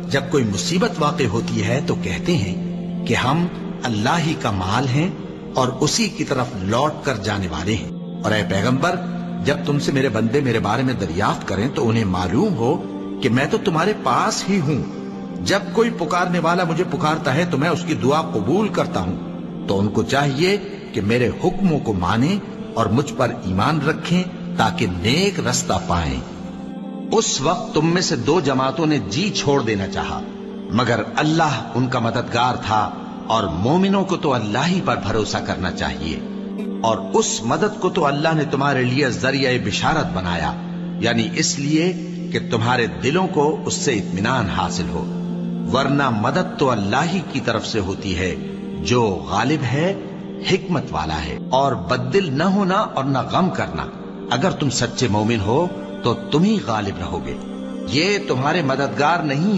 جب کوئی مصیبت واقع ہوتی ہے تو کہتے ہیں کہ ہم اللہ ہی کا مال ہیں اور اسی کی طرف لوٹ کر جانے والے ہیں۔ اور اے پیغمبر، جب تم سے میرے بندے میرے بارے میں دریافت کریں تو انہیں معلوم ہو کہ میں تو تمہارے پاس ہی ہوں۔ جب کوئی پکارنے والا مجھے پکارتا ہے تو میں اس کی دعا قبول کرتا ہوں۔ تو ان کو چاہیے کہ میرے حکموں کو مانیں اور مجھ پر ایمان رکھیں تاکہ نیک رستہ پائیں۔ اس وقت تم میں سے دو جماعتوں نے جی چھوڑ دینا چاہا، مگر اللہ ان کا مددگار تھا، اور مومنوں کو تو اللہ ہی پر بھروسہ کرنا چاہیے۔ اور اس مدد کو تو اللہ نے تمہارے لیے ذریعہ بشارت بنایا، یعنی اس لیے کہ تمہارے دلوں کو اس سے اطمینان حاصل ہو، ورنہ مدد تو اللہ ہی کی طرف سے ہوتی ہے جو غالب ہے، حکمت والا ہے۔ اور بددل نہ ہونا اور نہ غم کرنا، اگر تم سچے مومن ہو تو تم ہی غالب رہو گے۔ یہ تمہارے مددگار نہیں